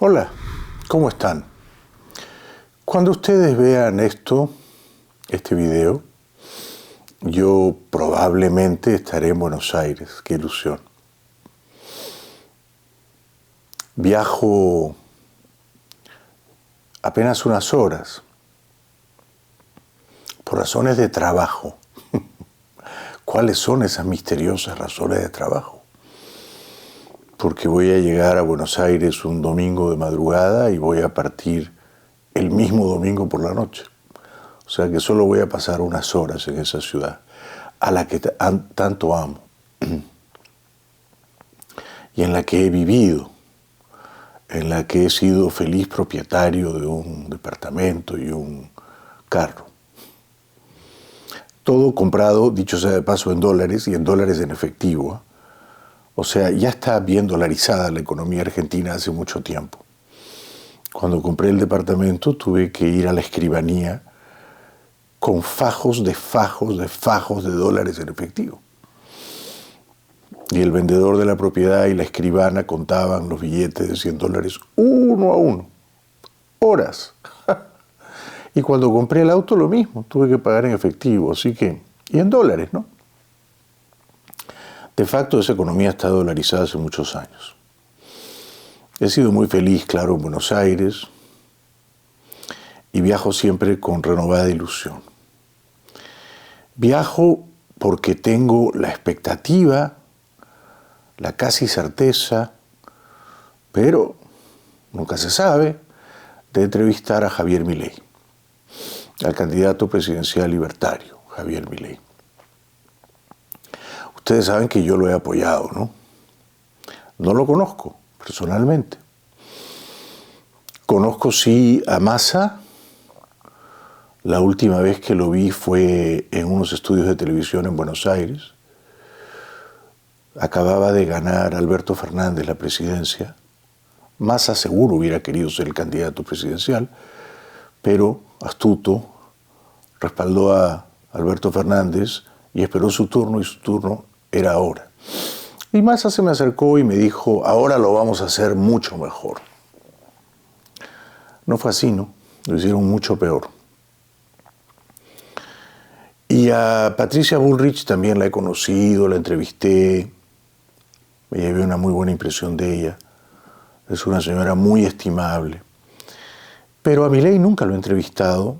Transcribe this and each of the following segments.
Hola, ¿cómo están? Cuando ustedes vean este video, yo probablemente estaré en Buenos Aires. ¡Qué ilusión! Viajo apenas unas horas por razones de trabajo. ¿Cuáles son esas misteriosas razones de trabajo? Porque voy a llegar a Buenos Aires un domingo de madrugada y voy a partir el mismo domingo por la noche. O sea que solo voy a pasar unas horas en esa ciudad, a la que tanto amo y en la que he vivido, en la que he sido feliz propietario de un departamento y un carro. Todo comprado, dicho sea de paso, en dólares y en dólares en efectivo. O sea, ya está bien dolarizada la economía argentina hace mucho tiempo. Cuando compré el departamento tuve que ir a la escribanía con fajos de dólares en efectivo. Y el vendedor de la propiedad y la escribana contaban los billetes de $100 uno a uno. Horas. Y cuando compré el auto lo mismo, tuve que pagar en efectivo, así que, y en dólares, ¿no? De facto, esa economía está dolarizada hace muchos años. He sido muy feliz, claro, en Buenos Aires y viajo siempre con renovada ilusión. Viajo porque tengo la expectativa, la casi certeza, pero nunca se sabe, de entrevistar a Javier Milei, al candidato presidencial libertario, Javier Milei. Ustedes saben que yo lo he apoyado, ¿no? No lo conozco personalmente. Conozco sí a Massa. La última vez que lo vi fue en unos estudios de televisión en Buenos Aires. Acababa de ganar Alberto Fernández la presidencia. Massa seguro hubiera querido ser el candidato presidencial, pero astuto respaldó a Alberto Fernández y esperó su turno, y su turno era ahora. Y Massa se me acercó y me dijo, ahora lo vamos a hacer mucho mejor. No fue así, ¿no? Lo hicieron mucho peor. Y a Patricia Bullrich también la he conocido, la entrevisté, me llevé una muy buena impresión de ella. Es una señora muy estimable. Pero a Milei nunca lo he entrevistado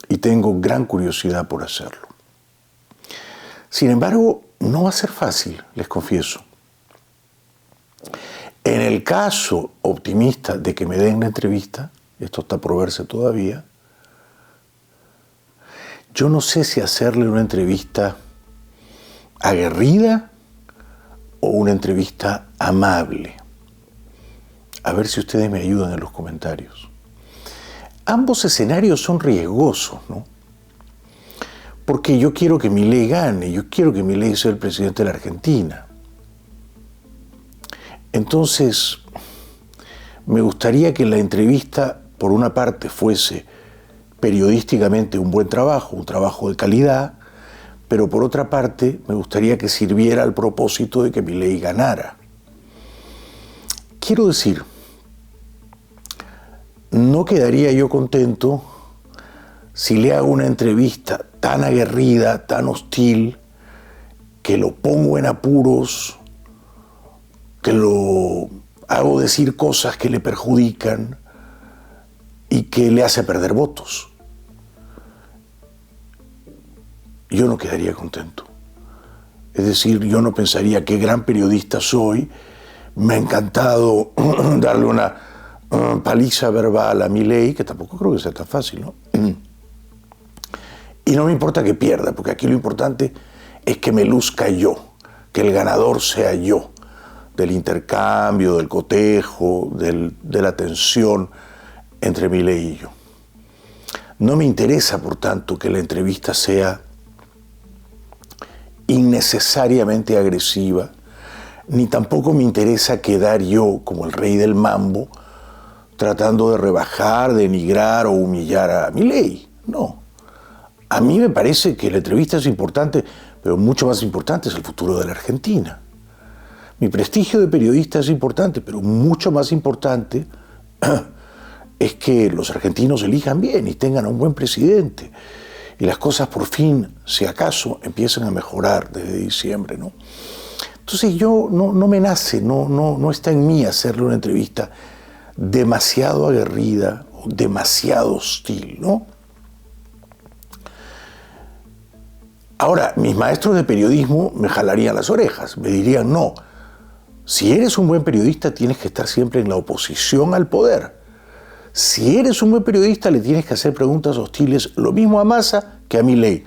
y tengo gran curiosidad por hacerlo. Sin embargo, no va a ser fácil, les confieso. En el caso optimista de que me den la entrevista, esto está por verse todavía, yo no sé si hacerle una entrevista aguerrida o una entrevista amable. A ver si ustedes me ayudan en los comentarios. Ambos escenarios son riesgosos, ¿no? Porque yo quiero que Milei gane, yo quiero que Milei sea el presidente de la Argentina. Entonces, me gustaría que la entrevista, por una parte, fuese periodísticamente un buen trabajo, un trabajo de calidad, pero por otra parte, me gustaría que sirviera al propósito de que Milei ganara. Quiero decir, no quedaría yo contento si le hago una entrevista tan aguerrida, tan hostil, que lo pongo en apuros, que lo hago decir cosas que le perjudican y que le hace perder votos. Yo no quedaría contento. Es decir, yo no pensaría qué gran periodista soy, me ha encantado darle una paliza verbal a Milei, que tampoco creo que sea tan fácil, ¿no? Y no me importa que pierda, porque aquí lo importante es que me luzca yo, que el ganador sea yo, del intercambio, del cotejo, de la tensión entre Milei y yo. No me interesa, por tanto, que la entrevista sea innecesariamente agresiva, ni tampoco me interesa quedar yo como el rey del mambo tratando de rebajar, denigrar o humillar a Milei. No. A mí me parece que la entrevista es importante, pero mucho más importante es el futuro de la Argentina. Mi prestigio de periodista es importante, pero mucho más importante es que los argentinos elijan bien y tengan a un buen presidente y las cosas por fin, si acaso, empiezan a mejorar desde diciembre, ¿no? Entonces yo no me nace, no está en mí hacerle una entrevista demasiado aguerrida o demasiado hostil, ¿no? Ahora, mis maestros de periodismo me jalarían las orejas, me dirían, no, si eres un buen periodista tienes que estar siempre en la oposición al poder. Si eres un buen periodista le tienes que hacer preguntas hostiles, lo mismo a Massa que a Milei,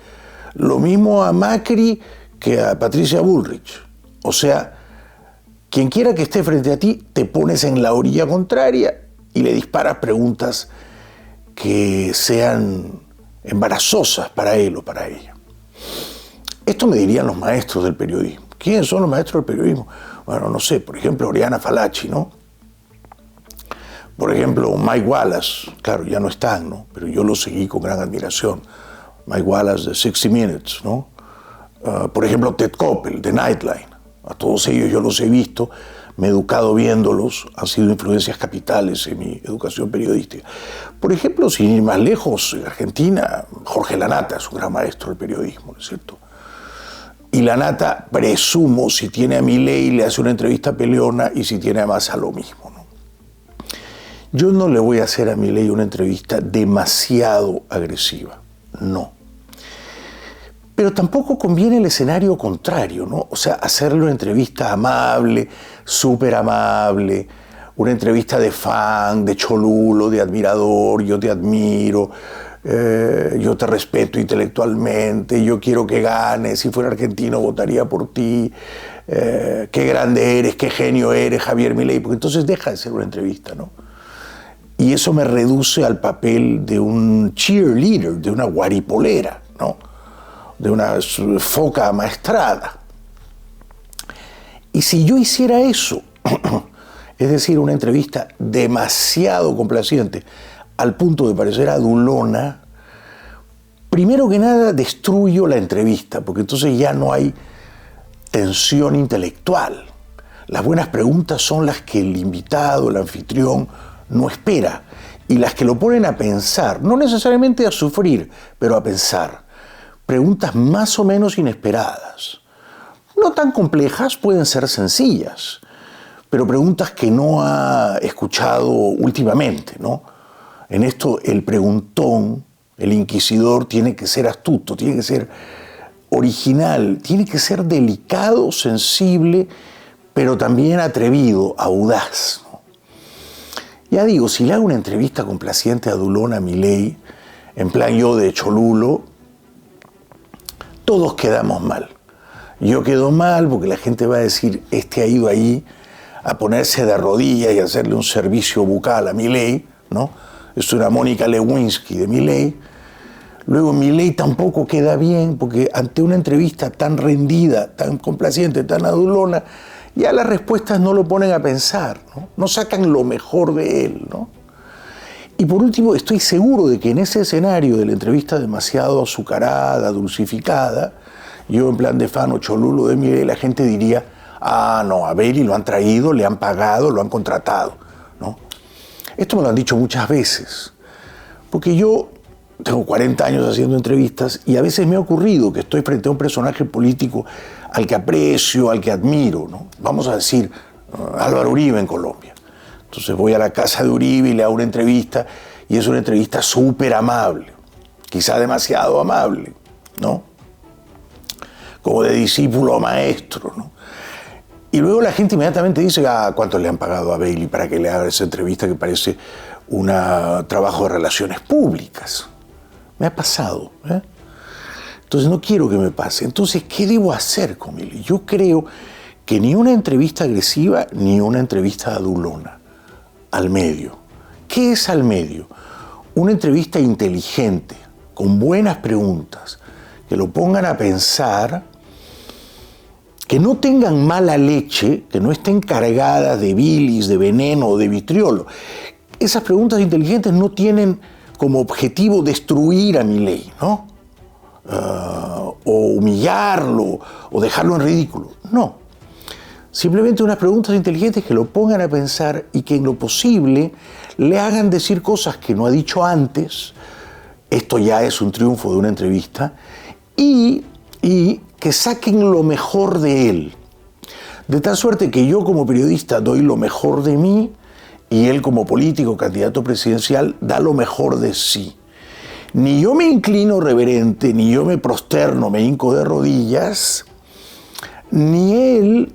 lo mismo a Macri que a Patricia Bullrich. O sea, quien quiera que esté frente a ti, te pones en la orilla contraria y le disparas preguntas que sean embarazosas para él o para ella. Esto me dirían los maestros del periodismo. ¿Quiénes son los maestros del periodismo? Bueno, no sé, por ejemplo, Oriana Fallaci, ¿no? Por ejemplo, Mike Wallace, claro, ya no están, ¿no? Pero yo lo seguí con gran admiración. Mike Wallace de 60 Minutes, ¿no? Por ejemplo, Ted Koppel de Nightline. A todos ellos yo los he visto, me he educado viéndolos, han sido influencias capitales en mi educación periodística. Por ejemplo, sin ir más lejos, en Argentina, Jorge Lanata es un gran maestro del periodismo, ¿no es cierto? Y Lanata, presumo, si tiene a Milei, le hace una entrevista peleona, y si tiene a Massa, lo mismo, ¿no? Yo no le voy a hacer a Milei una entrevista demasiado agresiva, no. Pero tampoco conviene el escenario contrario, ¿no? O sea, hacerle una entrevista amable, súper amable, una entrevista de fan, de cholulo, de admirador, yo te admiro, yo te respeto intelectualmente, yo quiero que ganes, si fuera argentino votaría por ti, qué grande eres, qué genio eres, Javier Milei, porque entonces deja de ser una entrevista, ¿no? Y eso me reduce al papel de un cheerleader, de una guaripolera, ¿no? De una foca amaestrada. Y si yo hiciera eso, es decir, una entrevista demasiado complaciente, al punto de parecer adulona, primero que nada destruyo la entrevista, porque entonces ya no hay tensión intelectual. Las buenas preguntas son las que el invitado, el anfitrión, no espera, y las que lo ponen a pensar, no necesariamente a sufrir, pero a pensar. Preguntas más o menos inesperadas. No tan complejas, pueden ser sencillas, pero preguntas que no ha escuchado últimamente, ¿no? En esto el preguntón, el inquisidor, tiene que ser astuto, tiene que ser original, tiene que ser delicado, sensible, pero también atrevido, audaz, ¿no? Ya digo, si le hago una entrevista complaciente a Dulón, a Milei, en plan yo de cholulo, todos quedamos mal. Yo quedo mal porque la gente va a decir, este ha ido ahí a ponerse de rodillas y hacerle un servicio bucal a Milei, ¿no? Es una Mónica Lewinsky de Milei. Luego Milei tampoco queda bien porque ante una entrevista tan rendida, tan complaciente, tan adulona, ya las respuestas no lo ponen a pensar, ¿no? No sacan lo mejor de él, ¿no? Y por último, estoy seguro de que en ese escenario de la entrevista demasiado azucarada, dulcificada, yo en plan de fan o cholulo de Milei, la gente diría, ah, no, a Bailey lo han traído, le han pagado, lo han contratado, ¿no? Esto me lo han dicho muchas veces, porque yo tengo 40 años haciendo entrevistas y a veces me ha ocurrido que estoy frente a un personaje político al que aprecio, al que admiro, ¿no? Vamos a decir, Álvaro Uribe en Colombia. Entonces voy a la casa de Uribe y le hago una entrevista, y es una entrevista súper amable, quizá demasiado amable, ¿no? Como de discípulo a maestro, ¿no? Y luego la gente inmediatamente dice, ah, ¿cuánto le han pagado a Bailey para que le haga esa entrevista que parece un trabajo de relaciones públicas? Me ha pasado, ¿eh? Entonces no quiero que me pase. Entonces, ¿qué debo hacer con Milei? Yo creo que ni una entrevista agresiva ni una entrevista adulona. Al medio. ¿Qué es al medio? Una entrevista inteligente, con buenas preguntas, que lo pongan a pensar, que no tengan mala leche, que no estén cargadas de bilis, de veneno o de vitriolo. Esas preguntas inteligentes no tienen como objetivo destruir a Milei, ¿no? O humillarlo, o dejarlo en ridículo. No. Simplemente unas preguntas inteligentes que lo pongan a pensar y que en lo posible le hagan decir cosas que no ha dicho antes. Esto ya es un triunfo de una entrevista. Y que saquen lo mejor de él. De tal suerte que yo como periodista doy lo mejor de mí y él como político, candidato presidencial, da lo mejor de sí. Ni yo me inclino reverente, ni yo me prosterno, me hinco de rodillas, ni él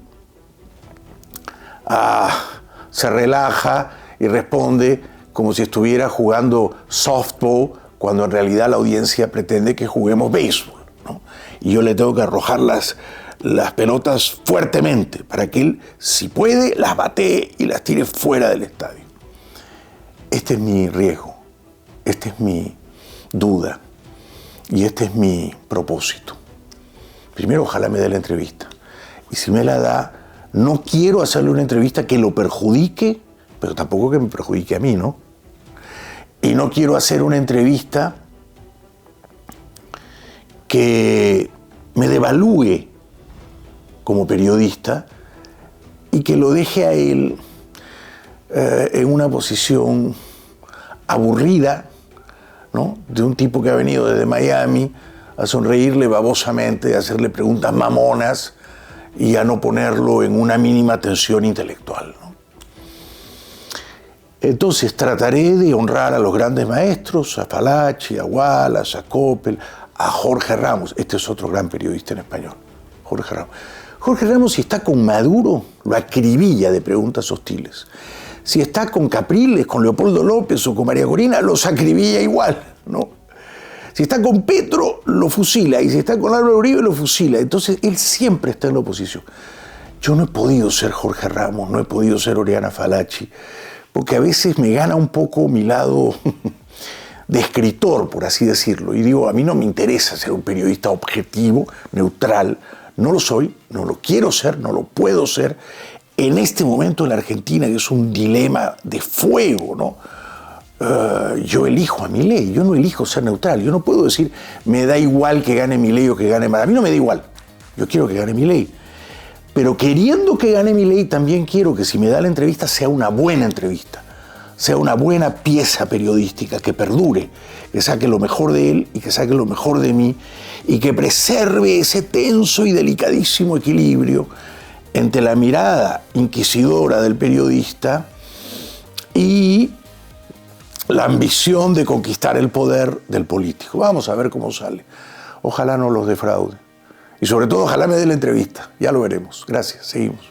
se relaja y responde como si estuviera jugando softball, cuando en realidad la audiencia pretende que juguemos béisbol, ¿no? Y yo le tengo que arrojar las pelotas fuertemente para que él, si puede, las batee y las tire fuera del estadio. Este es mi riesgo, esta es mi duda y este es mi propósito. Primero, ojalá me dé la entrevista. Y si me la da, no quiero hacerle una entrevista que lo perjudique, pero tampoco que me perjudique a mí, ¿no? Y no quiero hacer una entrevista que me devalúe como periodista y que lo deje a él en una posición aburrida, ¿no? De un tipo que ha venido desde Miami a sonreírle babosamente, a hacerle preguntas mamonas y a no ponerlo en una mínima tensión intelectual, ¿no? Entonces trataré de honrar a los grandes maestros, a Falachi, a Wallace, a Coppel, a Jorge Ramos. Este es otro gran periodista en español, Jorge Ramos. Jorge Ramos, si está con Maduro, lo acribilla de preguntas hostiles. Si está con Capriles, con Leopoldo López o con María Corina, los acribilla igual, ¿no? Si está con Petro, lo fusila. Y si está con Álvaro Uribe, lo fusila. Entonces, él siempre está en la oposición. Yo no he podido ser Jorge Ramos, no he podido ser Oriana Falachi, porque a veces me gana un poco mi lado de escritor, por así decirlo. Y digo, a mí no me interesa ser un periodista objetivo, neutral. No lo soy, no lo quiero ser, no lo puedo ser. En este momento en la Argentina, que es un dilema de fuego, ¿no? Yo elijo a Milei, yo no elijo ser neutral. Yo no puedo decir, me da igual que gane Milei o que gane Massa. A mí no me da igual. Yo quiero que gane Milei. Pero queriendo que gane Milei, también quiero que si me da la entrevista sea una buena entrevista, sea una buena pieza periodística que perdure, que saque lo mejor de él y que saque lo mejor de mí y que preserve ese tenso y delicadísimo equilibrio entre la mirada inquisidora del periodista y la ambición de conquistar el poder del político. Vamos a ver cómo sale. Ojalá no los defraude. Y sobre todo, ojalá me dé la entrevista. Ya lo veremos. Gracias. Seguimos.